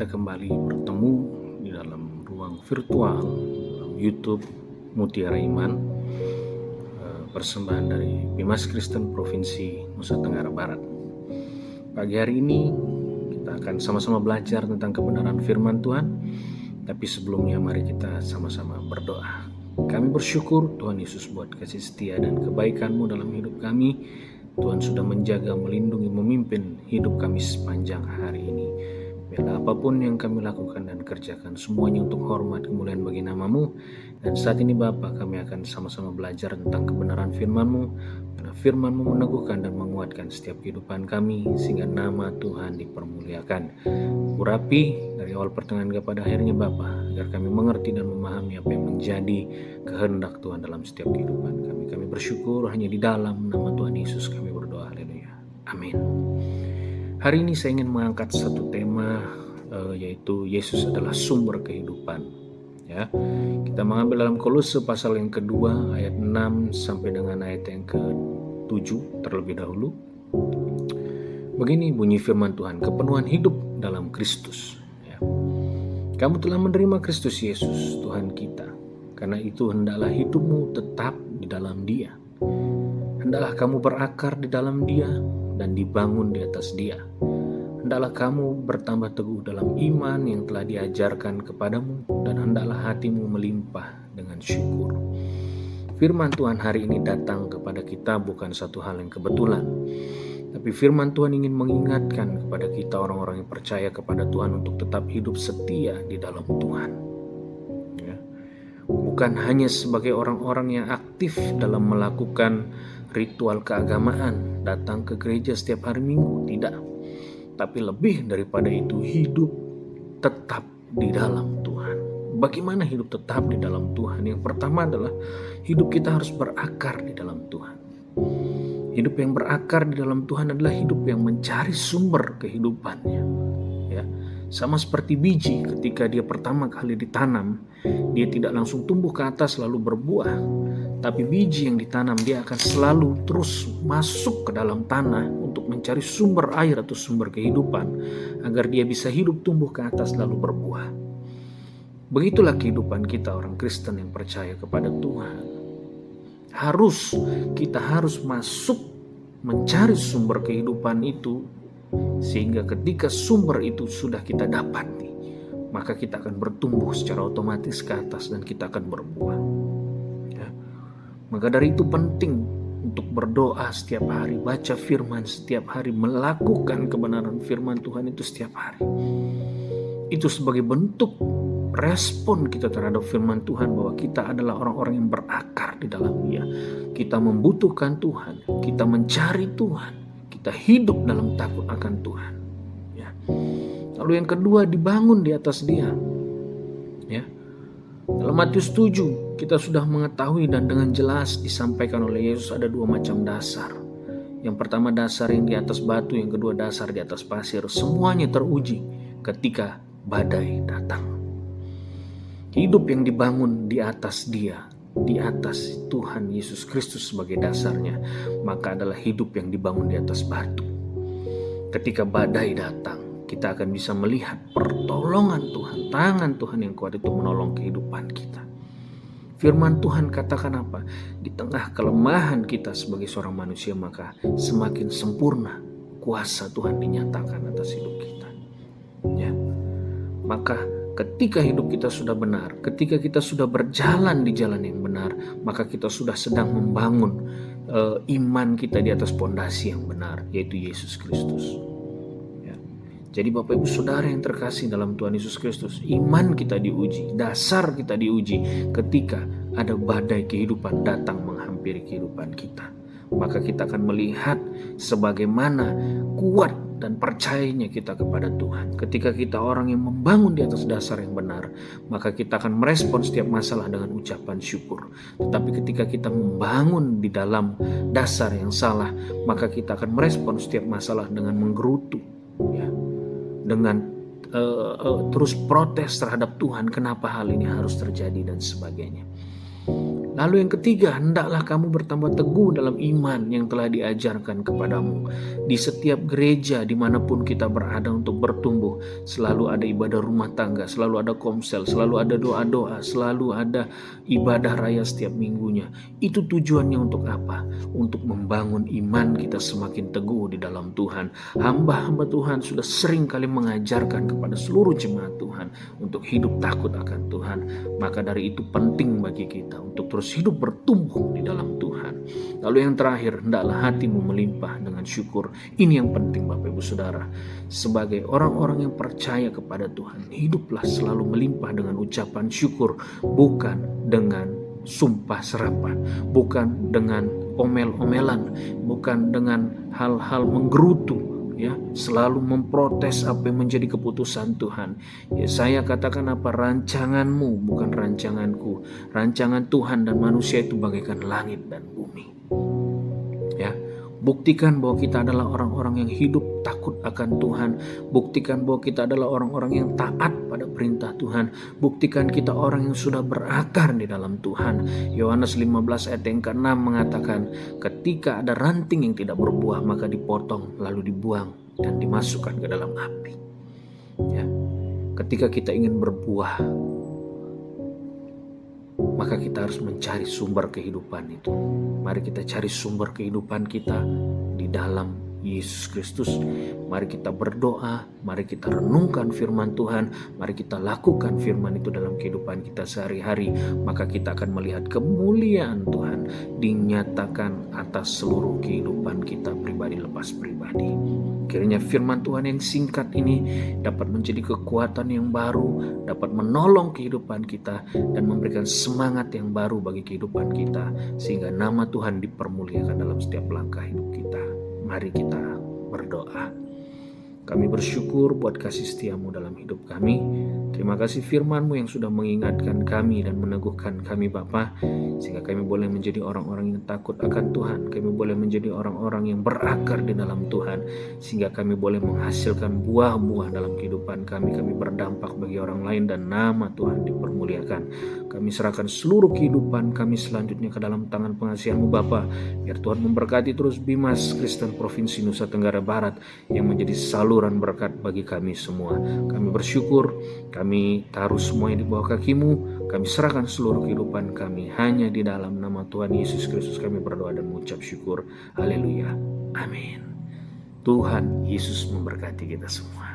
kita kembali bertemu di dalam ruang virtual, dalam YouTube Mutiara Iman, persembahan dari Bimas Kristen Provinsi Nusa Tenggara Barat. Pagi hari ini kita akan sama-sama belajar tentang kebenaran firman Tuhan, tapi sebelumnya mari kita sama-sama berdoa. Kami bersyukur Tuhan Yesus buat kasih setia dan kebaikan-Mu dalam hidup kami. Tuhan sudah menjaga, melindungi, memimpin hidup kami sepanjang hari ini. Biarlah apapun yang kami lakukan dan kerjakan, semuanya untuk hormat kemuliaan bagi nama-Mu. Dan saat ini Bapa, kami akan sama-sama belajar tentang kebenaran firman-Mu. Karena firman-Mu meneguhkan dan menguatkan setiap kehidupan kami, sehingga nama Tuhan dipermuliakan. Urapi dari awal pertengahan kepada akhirnya Bapa, agar kami mengerti dan memahami apa yang menjadi kehendak Tuhan dalam setiap kehidupan kami. Kami bersyukur hanya di dalam nama Tuhan Yesus kami berdoa. Haleluya. Amin. Hari ini saya ingin mengangkat satu tema, yaitu Yesus adalah sumber kehidupan. Ya, kita mengambil dalam Kolose pasal yang kedua ayat 6 sampai dengan ayat yang ke-7 terlebih dahulu. Begini bunyi firman Tuhan, kepenuhan hidup dalam Kristus. Ya. Kamu telah menerima Kristus Yesus Tuhan kita, karena itu hendaklah hidupmu tetap di dalam Dia. Hendaklah kamu berakar di dalam Dia dan dibangun di atas Dia. Hendaklah kamu bertambah teguh dalam iman yang telah diajarkan kepadamu, dan hendaklah hatimu melimpah dengan syukur. Firman Tuhan hari ini datang kepada kita bukan satu hal yang kebetulan, tapi firman Tuhan ingin mengingatkan kepada kita orang-orang yang percaya kepada Tuhan untuk tetap hidup setia di dalam Tuhan. Ya. Bukan hanya sebagai orang-orang yang aktif dalam melakukan ritual keagamaan, datang ke gereja setiap hari Minggu, tidak. Tapi lebih daripada itu, hidup tetap di dalam Tuhan. Bagaimana hidup tetap di dalam Tuhan? Yang pertama adalah hidup kita harus berakar di dalam Tuhan. Hidup yang berakar di dalam Tuhan adalah hidup yang mencari sumber kehidupannya. Ya, sama seperti biji ketika dia pertama kali ditanam, dia tidak langsung tumbuh ke atas lalu berbuah. Tapi biji yang ditanam dia akan selalu terus masuk ke dalam tanah untuk mencari sumber air atau sumber kehidupan agar dia bisa hidup tumbuh ke atas lalu berbuah. Begitulah kehidupan kita orang Kristen yang percaya kepada Tuhan. Kita harus masuk mencari sumber kehidupan itu, sehingga ketika sumber itu sudah kita dapati, maka kita akan bertumbuh secara otomatis ke atas dan kita akan berbuah. Maka dari itu penting untuk berdoa setiap hari, baca firman setiap hari, melakukan kebenaran firman Tuhan itu setiap hari. Itu sebagai bentuk respon kita terhadap firman Tuhan bahwa kita adalah orang-orang yang berakar di dalam Dia. Kita membutuhkan Tuhan, kita mencari Tuhan, kita hidup dalam takut akan Tuhan. Ya. Lalu yang kedua, dibangun di atas Dia. Ya. Dalam Matius 7 kita sudah mengetahui dan dengan jelas disampaikan oleh Yesus ada dua macam dasar. Yang pertama dasar yang di atas batu, yang kedua dasar di atas pasir. Semuanya teruji ketika badai datang. Hidup yang dibangun di atas Dia, di atas Tuhan Yesus Kristus sebagai dasarnya, maka adalah hidup yang dibangun di atas batu. Ketika badai datang, kita akan bisa melihat pertolongan Tuhan, tangan Tuhan yang kuat itu menolong kehidupan kita. Firman Tuhan katakan apa? Di tengah kelemahan kita sebagai seorang manusia, maka semakin sempurna kuasa Tuhan dinyatakan atas hidup kita. Ya. Maka ketika hidup kita sudah benar, ketika kita sudah berjalan di jalan yang benar, maka kita sudah sedang membangun iman kita di atas pondasi yang benar, yaitu Yesus Kristus. Jadi Bapak Ibu Saudara yang terkasih dalam Tuhan Yesus Kristus, iman kita diuji, dasar kita diuji ketika ada badai kehidupan datang menghampiri kehidupan kita. Maka kita akan melihat sebagaimana kuat dan percayanya kita kepada Tuhan. Ketika kita orang yang membangun di atas dasar yang benar, maka kita akan merespon setiap masalah dengan ucapan syukur. Tetapi ketika kita membangun di dalam dasar yang salah, maka kita akan merespon setiap masalah dengan menggerutu, ya, dengan terus protes terhadap Tuhan, kenapa hal ini harus terjadi dan sebagainya. Lalu yang ketiga, hendaklah kamu bertambah teguh dalam iman yang telah diajarkan kepadamu. Di setiap gereja dimanapun kita berada untuk bertumbuh, selalu ada ibadah rumah tangga, selalu ada komsel, selalu ada doa-doa, selalu ada ibadah raya setiap minggunya. Itu tujuannya untuk apa? Untuk membangun iman kita semakin teguh di dalam Tuhan. Hamba-hamba Tuhan sudah sering kali mengajarkan kepada seluruh jemaat Tuhan untuk hidup takut akan Tuhan. Maka dari itu penting bagi kita untuk terus hidup bertumbuh di dalam Tuhan. Lalu yang terakhir, hendaklah hatimu melimpah dengan syukur. Ini yang penting Bapak Ibu Saudara. Sebagai orang-orang yang percaya kepada Tuhan, hiduplah selalu melimpah dengan ucapan syukur, bukan dengan sumpah serapah, bukan dengan omel-omelan, bukan dengan hal-hal menggerutu, ya, selalu memprotes apa yang menjadi keputusan Tuhan. Ya, saya katakan apa? Rancanganmu bukan rancanganku. Rancangan Tuhan dan manusia itu bagaikan langit dan bumi. Ya, buktikan bahwa kita adalah orang-orang yang hidup takut akan Tuhan. Buktikan bahwa kita adalah orang-orang yang taat pada perintah Tuhan. Buktikan kita orang yang sudah berakar di dalam Tuhan. Yohanes 15 ayat yang ke-6 mengatakan, ketika ada ranting yang tidak berbuah, maka dipotong lalu dibuang dan dimasukkan ke dalam api. Ya, ketika kita ingin berbuah, maka kita harus mencari sumber kehidupan itu. Mari kita cari sumber kehidupan kita di dalam Yesus Kristus. Mari kita berdoa, mari kita renungkan firman Tuhan, mari kita lakukan firman itu dalam kehidupan kita sehari-hari. Maka kita akan melihat kemuliaan Tuhan dinyatakan atas seluruh kehidupan kita pribadi lepas pribadi. Kiranya firman Tuhan yang singkat ini dapat menjadi kekuatan yang baru, dapat menolong kehidupan kita dan memberikan semangat yang baru bagi kehidupan kita, sehingga nama Tuhan dipermuliakan dalam setiap langkah hidup kita. Mari kita berdoa. Kami bersyukur buat kasih setiamu dalam hidup kami. Terima kasih firman-Mu yang sudah mengingatkan kami dan meneguhkan kami Bapa, sehingga kami boleh menjadi orang-orang yang takut akan Tuhan. Kami boleh menjadi orang-orang yang berakar di dalam Tuhan, sehingga kami boleh menghasilkan buah-buah dalam kehidupan kami. Kami berdampak bagi orang lain dan nama Tuhan dipermuliakan. Kami serahkan seluruh kehidupan kami selanjutnya ke dalam tangan pengasihan-Mu Bapa. Biar Tuhan memberkati terus Bimas Kristen Provinsi Nusa Tenggara Barat yang menjadi saluran berkat bagi kami semua. Kami bersyukur, kami taruh semuanya di bawah kaki-Mu. Kami serahkan seluruh kehidupan kami hanya di dalam nama Tuhan Yesus Kristus kami berdoa dan mengucap syukur. Haleluya. Amin. Tuhan Yesus memberkati kita semua.